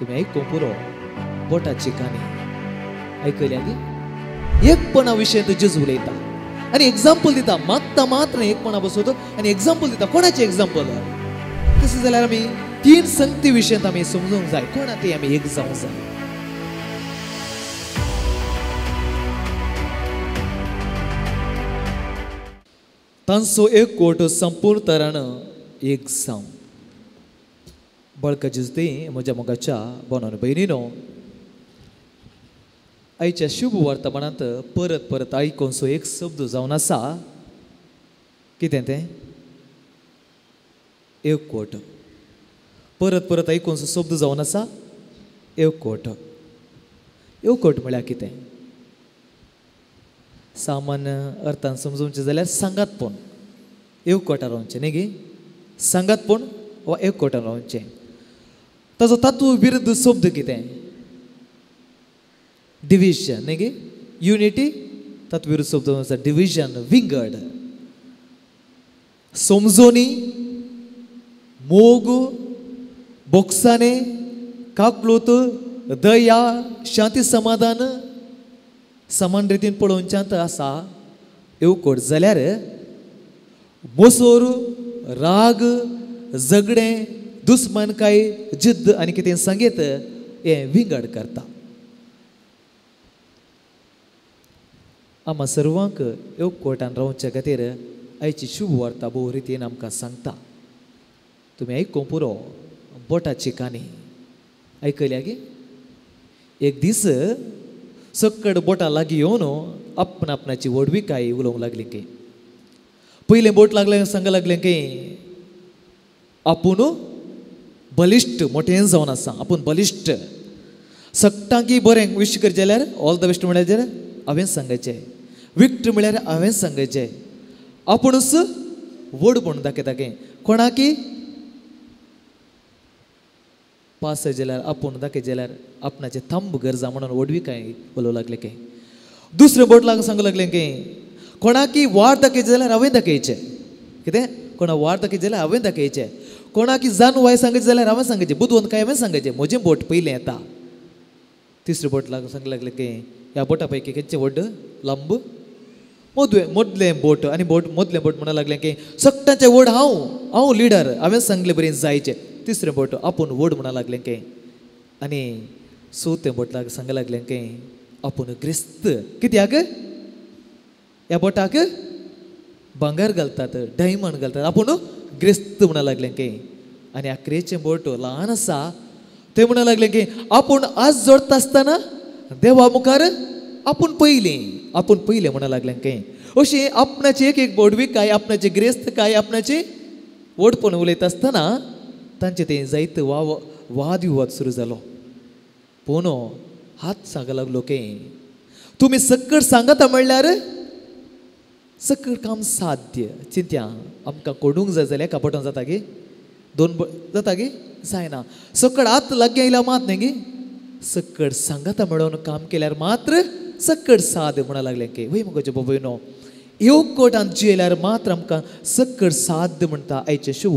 तुम्ही ऐकूं पुरो बोटाची काणी ऐकल्या गे एकपणा विशय जेजू उलयता आणि एग्जाम्पल दिता मागता मात्र एकपणा बसवतो आणि एग्जाम्पल दिता कोणाचे एग्जाम्पल तसे जाल्यार आमी 3 संगती विशयांत आमी समजूंक जाय कोणा ते आमी एक जावंक जाय तांचो एक कोट संपूर्ण तरान एक जावं बळका जिजते म्हज्या मोगाच्या बोनान बहिणीनो आयच्या शुभ वर्तमानांत परत परत आयकोनचो एक शब्द जावन आसा कितें तें एकवट परत परत आयकोनचो शब्द जावन आसा एकवट एकवट म्हळ्यार कितें सामान्य अर्थान समजूंचे जाल्यार सांगातपण एकवटान रावचें न्ही गे सांगातपण वा एकवटान रावचें ताजो तातू विरुद्ध शब्द कितें डिविजन न्ही गे युनिटी तातू विरुद्ध शब्द आसा डिविजन विंगड समजोनी मोग बोगसाने काकलोत दया शांती समाधान समान रितीन पळोवच्यांत आसा येवकोट जाल्यार मोसोर राग झगडें दुस्मानकाय जिद्द आनी कितें सांगीत हें विंगड करता आम्हा सर्वांक येवकोटान रावचे खातीर आयची शुभ वार्ता भोव रितीन आमकां सांगता तुमी आयकूं पुरो बोटाची काणी आयकल्या गे एक दीस सक्कड बोटा लागीं येवन आपणाची वडविकाय उलोवंक लागली की पयलें बोट लागलें सांग लागलें की आपूण बलिश्ट मोठें जावन आसा आपूण बलिश्ट सक्टांकी बरें विश करचें जाल्यार ऑल द बेस्ट म्हळ्यार हांवें सांगचें विक्ट म्हळ्यार हांवें सांगचें आपुणूच व्हड म्हूण दाखयता की कोणाकी पास जाल्यार आपूण दाखय जाल्यार आपणाचें थंब गरजा म्हणून वडविकाय उलोवंक लागलें की दुसरें बोट लागून सांगूंक लागलें की कोणाकी वाड दाखयचें जाल्यार हांवें दाखयचें कितें कोणा वाड दाखयचें जाल्यार हांवें दाखयचें कोणाकी जान वाय सांगचें जाल्यार हांवें सांगचें बुदवंत काय हांवें सांगचें म्हजें बोट पयलें येता तिसरें बोट लागून सांगूंक लागलें की ह्या बोटा पैकी खंयचें व्हड लांब मदलें बोट आनी बोट मदलें बोट म्हणूंक लागलें की सक्टाचें व्हड हांव लिडर हांवें सांगलें बरें जायचें तिसरें बोट आपूण व्हड म्हणूंक लागलें की आनी चवथें बोट सांगूंक लागलें की आपूण ग्रिस्त कित्याक ह्या बोटाक भांगर घालतात डायमंड घालतात आपूण ग्रिस्त म्हणूंक लागलें की आनी अकरेचें बोट ल्हान आसा तें म्हणूंक लागलें की आपूण आज जोडटा आसतना देवा मुखार आपूण पयलें म्हणूंक लागलें की अशें आपणाची एक बोडविकाय आपणाची ग्रेस्त काय आपणाची व्हडपण उलयता आसतना तांचें तें जायत वाद विवाद सुरू जालो पूण हात सांगूंक लागलो की तुमी सक्कड सांगता म्हणल्यार सक्कड काम साध्य चिंत्या आमकां कोडूंक जाय जाल्यार कापटोन जाता गे दोन जाता गे जायना सक्कड हात लागीं आयल्या मात न्ही गे सक्कड सांगता म्हणून काम केल्यार मात्र सक्कड साद म्हणूंक लागलें की वय मुगोचे बाबूनो येवकोटान जियेल्यार मात्र आमकां सक्कड साध्य म्हणटा आयचें शुभ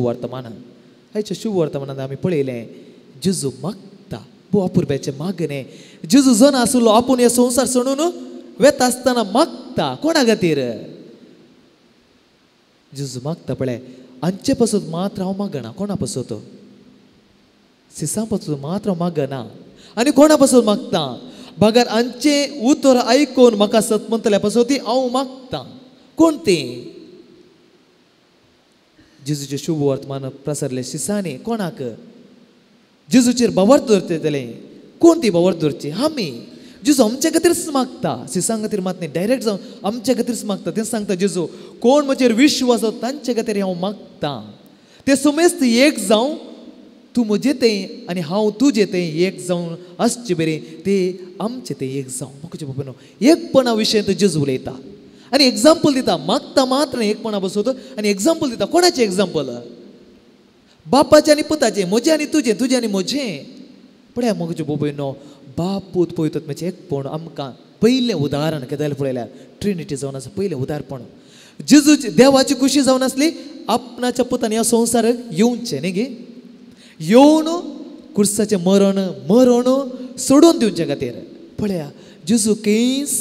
वर्तमानांत आमी पळयलें जेजू मागता भोव अपुरब्याचें मागणें जेजू जन आसलो आपूण हे संवसार सोडून वेता आसतना मागता कोणा खातीर जेजू मागता पळय हांचे पासून मात्र हांव मागना कोणा पासून तो सिसां पासून मात्र हांव मागना आनी कोणा पासून मागता भागर हांचें उतर आयकून म्हाका सतमंतल्या पासून ती हांव मागता कोण ती जेजूचें शुभ वर्तमान प्रसारलें शिसांनी कोणाक जेजूचेर बावर्त धरतलें कोण ती बावर्त धरची आमी जेजू आमचे खातीरच मागता सिसां खातीर मात न्ही डायरेक्ट जावन आमचे खातीरच मागता तें सांगता जेजू कोण म्हजेर विश्वास तांचे खातीर हांव मागता ते समेस्त एक जावं तूं म्हजें तें आनी हांव तुजें तें एक जावन आसचें बरें तें आमचें तें एक जावं म्हाका बाबा एकपणा विशय तो जेजू उलयता आनी एग्जाम्पल दिता मागता मात्र एकपणा बसवतो आनी एग्जाम्पल दिता कोणाचें एग्जाम्पल बापाचें आनी पुताचें म्हजें आनी तुजें आनी म्हजें पळय म्हजे बाबा बाप पूत पवित्रात्म्याचें एकपण आमकां पयलें उदाहरण केदार पळयल्यार ट्रिनिटी जावन आसा पयलें उदाहरण जेजूची देवाची खुशी जावन आसली आपणाच्या पुतान ह्या संवसाराक येवचें न्ही गे येवन कुर्साचें मरण सोडून दिवचे खातीर पळया जेजू केस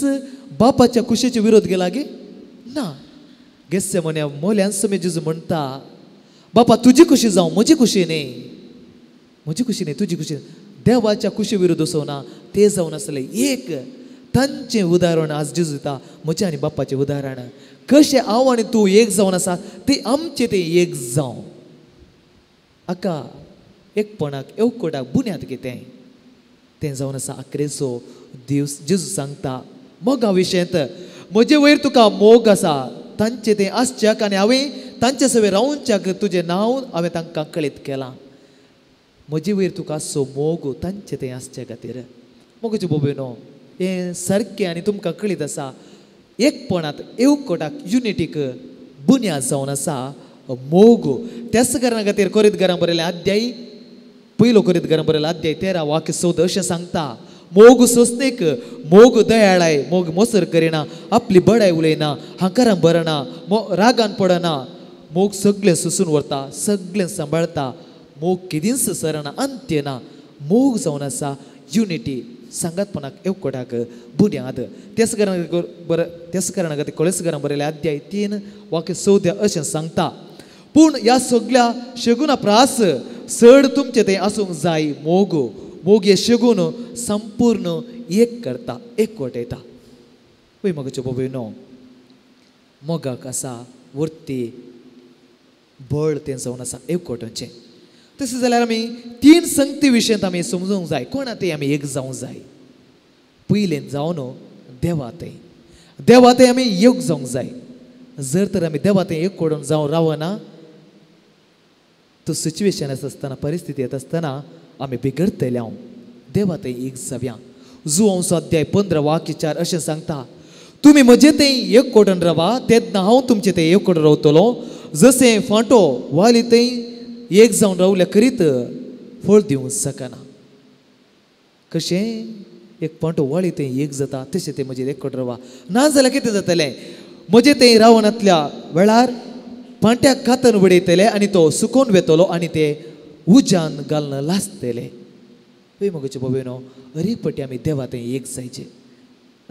बापाच्या कुशेचे विरोध गेला गे ना गेस्से म्हण्या मोल्यान समे जेजू म्हणटा बापा तुजी खुशी जावं म्हजी खुशी न्ही तुजी खुशी देवाच्या कुशी विरोध असो ना ते जावन आसले एक तांचें उदाहरण आज जेजू दिता म्हजें आनी बापाचें उदाहरण कशें हांव आनी तूं एक जावन आसा ते आमचें तें एक जावं हाका एकपणाक येवकोटाक बुन्याद कितें तें जावन आसा आखरेचो दिवस जेजू सांगता मोगा विशयंत म्हजे वयर तुका मोग आसा तांचें तें आसच्याक आनी हांवें तांचे सवे रावच्याक तुजें नांव हांवें तांकां कळीत केलां म्हजे वयर तुका आसो मोग तांचें तें आसचे खातीर मोगाच्यो बोबयनो हें सारकें आनी तुमकां कळीत आसा एकपणांत येवकोटाक युनिटीक बुन्याद जावन आसा मोग त्याच कारणा खातीर कोरिंथकारांक बरयलें अध्याय पयलो कोरिंथकारांक बरयलें अध्याय 13 वाक्य 14 अशें सांगता मोग सोंसणेक मोग दयाळाय मोग मोसर करिना आपली बडाय उलयना हांकारां भरना रागान पडना मोग सगळें सोंसून व्हरता सगळें सांबाळता मोग केदींच सरना अंत्य ना मोग जावन आसा युनिटी सांगातपणाक एककोटाक बुन्याद त्याच कारणा खातीर कोळेसकारांक बरयलें अध्याय 3 वाक्य 14 अशें सांगता पूण ह्या सगळ्या शेगुना प्रास चड तुमचें तें आसूंक जाय मोग हे शेगून संपूर्ण एक करता एकवटयता पळय मोगाच्यो बोबयनो मोगाक आसा वृत्ती बळ तें जावन आसा एकवटोवचें तशें जाल्यार आमी 3 संगती विशयंत आमी समजूंक जाय कोणा ते आमी एक जावंक जाय पयलें जावन देवाते आमी एक जावंक जाय जर तर आमी देवाते एक कोडून जावन रावना तो सिच्युएशन आसतना परिस्थिती येत आसतना आमी बिगडटले हांव देवाते एक जाव्या जुवंसो अध्याय 15 वाक्य 4 अशें सांगता तुमी म्हजें तें एक कोडून रावा तेन्ना हांव तुमचें तें एक कोडून रावतलो जशें फांटो वाली तें एक जावन रावल्या करीत फळ दिवंक शकना कशें एक फांटो वाळी तें एक जाता तशें तें म्हजें एक कोडून रावा ना जाल्यार कितें जातलें म्हजें तें रावणांतल्या वेळार पांट्याक कातन उडयतले आनी तो सुकोवन वेतलो आनी ते उज्यान घालून लासतले पळय मोगाच्यो बोबयनो हर एक फावटी आमी देवा तें एक जायचें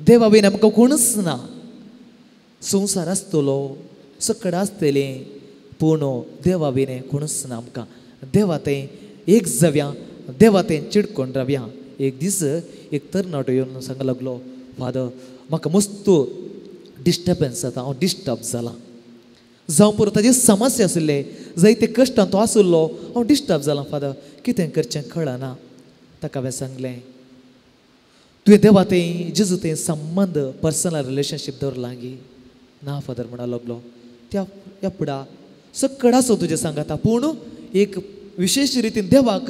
देवा बीन आमकां कोणूच ना संवसार आसतलो सकड आसतलें पूण देवा बीन कोणूच ना आमकां देवा तें एक जाव्या देवा तें चिडकोन रावया एक दीस एक तरणाटो येवन सांगूंक लागलो फादर म्हाका मस्त डिस्टर्बन्स जाता हांव डिस्टर्ब जाला जावं पुरो ताजी समस्या आशिल्ले जायते कश्टान तो आसुल्लो हांव डिस्टर्ब जाला फादर कितें करचें कळना ताका हांवें सांगलें तुवें देवा तें जेजू तें संबंद पर्सनल रिलेशनशीप दवरला गी ना फादर म्हणून लागलो त्या फुडा सकड आसो तुजें सांगाता पूण एक विशेश रितीन देवाक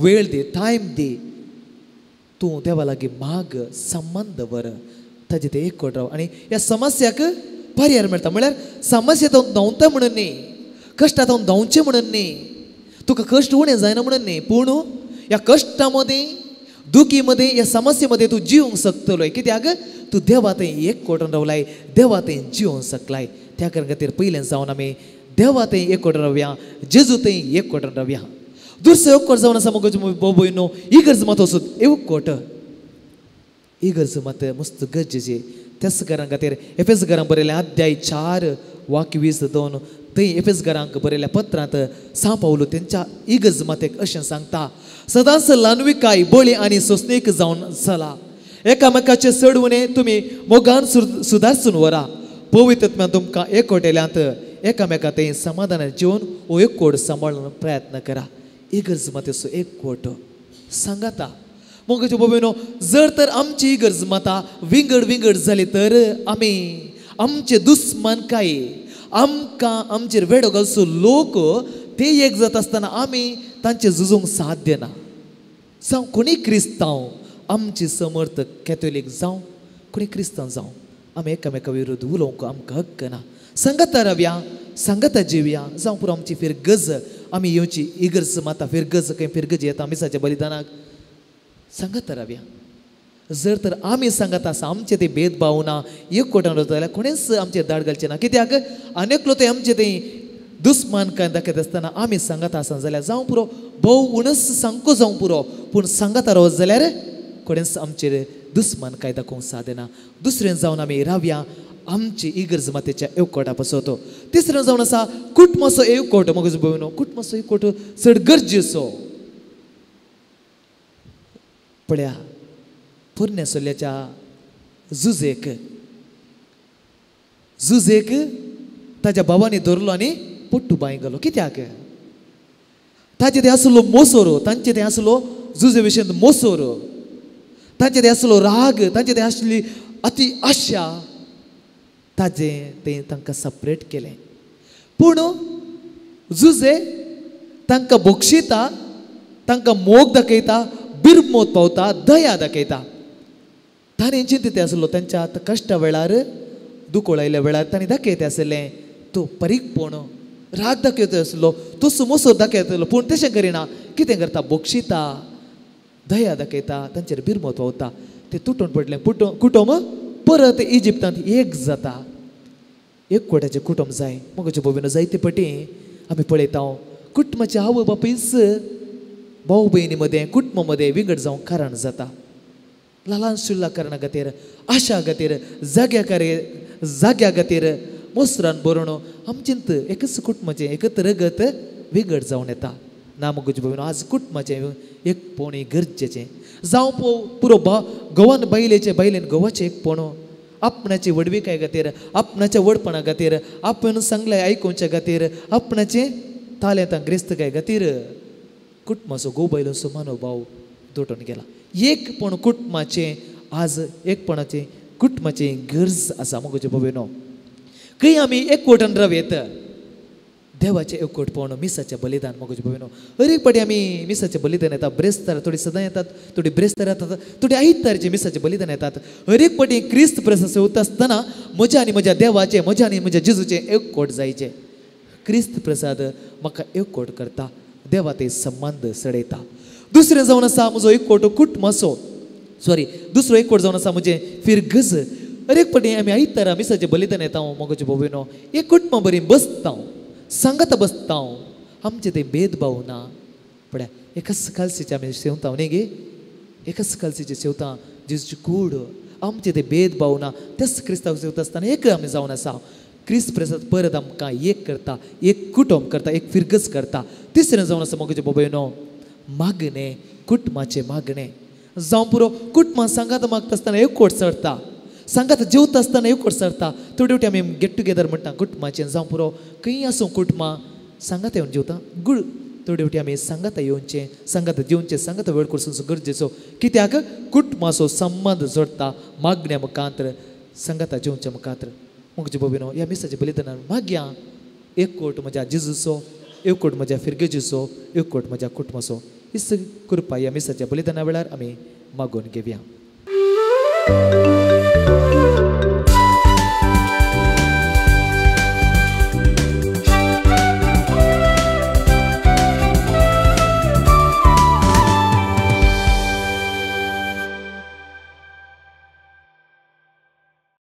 वेळ दी टायम दी तूं देवा लागीं माग संबंद वर ताजे तें एक कोट राव आनी ह्या समस्याक पर्याय मेळटा म्हळ्यार समस्या तो धांवता म्हणून न्ही कश्टांत हांव धांवचें म्हणून न्ही तुका कश्ट उणें जायना म्हणून न्ही पूण ह्या कश्टा मदें दुखी मदें ह्या समस्ये मदें तूं जिवंक शकतलो कित्याक तूं देवा तें एक कोटून रावलाय देवा तें जिवंक शकलाय त्या कारण खातीर पयलें जावन आमी देवा तें एक कोटून रावया जेजू तें एक कोटून रावया दुसरो एक कोट जावन आसा मोगाच्यो बोबयनो इगर्ज मात वचून एक कोट इगर्ज मात मस्त गरजेची त्याच कारण खातीर एफेसकारांक बरयलें अध्याय 4 वाक्य 22 थंय एफेसकारांक बरयल्या पत्रांत सा पावलो तेंच्या इगर्ज मातेक अशें सांगता सदांच ल्हानविकाय बळी आनी सोंसणेक जावन चला एकामेकाचे चडवणे तुमी मोगान सुदारसून व्हरा पवित्रत्म्यान तुमकां एकवटेल्यांत एकामेका तें समाधानान जिवन हो एक कोड सांबाळून प्रयत्न करा इगर्ज मातेचो एक कोट सांगाता मोगाच्यो बोबयनो जर तर आमची इगर्ज माता विंगड जाली तर आमी आमचे दुस्मनकाय आमकां आमचेर वेडो घालसो लोक ते एक जात आसतना आमी तांचे झुजूंक साध्य ना जावं कोणी क्रिस्तांव आमची समर्थ कॅथोलीक जावं कोणी क्रिस्तांव जावं आमी एकामेका विरोध उलोवंक आमकां हक्क ना सांगाता रावया सांगाता जिवया जावं पुरो आमची फिरगज आमी येवची इगर्ज माता फिरगज येता मिसाच्या बलिदानाक सांगाता रावया जर तर आमी सांगत आसा आमचे ते भेदभाव ना एक कोटान रावता जाल्यार कोणेच आमचेर दाड घालचे ना कित्याक अनेक लोक आमचे ते दुस्मान काय दाखयत आसतना आमी सांगात आसा जाल्यार जावं पुरो भोव उणस सांगको जावं पुरो पूण सांगात रावत जाल्यार कोणेंच आमचेर दुस्मान काय दाखोवंक सादेना. दुसरें जावन आमी रावया आमची इगर्ज मातेच्या येवकोटा पासत. तिसरें जावन आसा कुटुंबाचो येवकोट. मगो भयणो कुटुंबाचो येवकोट चड गरजेचो. पळया पोरण्या सोल्याच्या जुजेक ताच्या बाबांनी धरलो आनी पोट्टू बांय गेलो. कित्याक ताचे ते आसलो मोसोर. तांचे ते आसलो जुजे विशयी मोसोर. तांचे ते आसलो राग. तांचे ते आसली अति आशा. ताजें तें तांकां सपरेट केलें. पूण जुजे तांकां बोक्षिता, तांकां मोग दाखयता, बिरमोत पावता, दया दाखयता. ताणें चिंतीत आसलो तांच्या आतां कश्टा वेळार दुखोळ आयल्या वेळार ताणें दाखयत आसलें तो परीकपण राग दाखयत आसलो, तो सुमोसोर दाखयत आसलो. पूण तशें करिना. कितें करता बोक्षिता, दया दाखयता, तांचेर बिरमोत पावता. तें तुटून पडलें. कुटुंब परत इजिप्तांत एक जाता. एक कोट्याचें कुटुंब जाय. मगोचे भोविनो जायते फाटी आमी पळयता कुटुंबाचे आवय बापूयच भाऊ भयणी मदें कुटुंबा मदें विंगड जावंक कारण जाता. ल्हान शुल्ला कारणा खातीर, आशा खातीर, जाग्या खातीर मोसरान बरोवन आमचेंत एकच कुटुंबाचें एकच रगत विंगड जावन येता. ना मगोचे भयणो आज कुटुंबाचें एकपण गरजेचें. जावं पुरो गोवान बायलेन गोवाचें एकपण आपणाची वडविकाय खातीर, आपणाच्या वडपणा खातीर, आपण सांगलें आयकोवच्या खातीर, आपणाचें तालेंतां ग्रेस्तकाय खातीर कुटुंबाचो गोबायलोचो मनोभाव तुटून गेला. एकपण कुटुंबाचें आज एकपणाचें कुटुंबाचें गरज आसा. मगोचे भयणो खंय आमी एकवटान रावयेत देवाचें एकवटपण मिसाचें बलिदान. मगोचे भयणो हर एक पाटी आमी मिसाचें बलिदान येता. ब्रेस्तार थोडी सदां येतात, थोडी ब्रेस्तार येतात, थोडी आयतारचें मिसाचें बलिदान येतात. हर एक पाटी क्रिस्त प्रसाद सेवता आसतना म्हज्या आनी म्हज्या देवाचें, म्हज्या आनी म्हज्या जेजूचें एकवट जायचें. क्रिस्त प्रसाद म्हाका एकवट करता. देवा ते संबंध सडयता. दुसरें जावन आसा म्हजो एकवट कुटुंबाचो. दुसरो एकवट जावन आसा म्हजें फिरगज. हर एक पाटी आमी आयतारा मिसाचें बलिदान येता. मगोचे भयणो एक कुटुंबा बरी बसता, सांगात बसता. आमचे ते भेदभाव ना. पळया एकाच कालसीचे आमी सेवता न्ही गे. एकाच कालसीचे सेवता जेजूची कूड. आमचे ते भेदभाव ना. तेच क्रिस्तांव सेवता आसतना एक आमी जावन आसा. क्रिस्त प्रसाद परत आमकां एक करता, एक कुटुंब करता, एक फिरगज करता. तिसरें जावन आसा मगोचे भयणो मागणें, कुटुंबाचें मागणें. जावं पुरो कुटुंबां सांगात मागता आसतना एकवट सरता, सांगात जेवता आसतना एकवट सरता. थोडी वटी आमी गेट टुगेदर म्हणटा कुटुंबाचें. जावं पुरो खंय आसूं कुटुंबां सांगात येवन जेवता गूड. थोडी वटी आमी सांगात येवचें, सांगात जेवचें, सांगात वेळ करचो गरजेचो. कित्याक कुटुंबाचो संबंध जोडटा मागण्या मुखांतर, सांगात जेवच्या मुखांतर. मगोचे भयणो ह्या मिसाच्या बलिदानान मागया एकवट म्हज्या जेजूचो, एकवट म्हज्या फिरगेजीचो, एकवट म्हज्या कुटुंबाचो. ही सगळी कृपा ह्या मिसाच्या बलिदाना वेळार आमी मागून घेवया.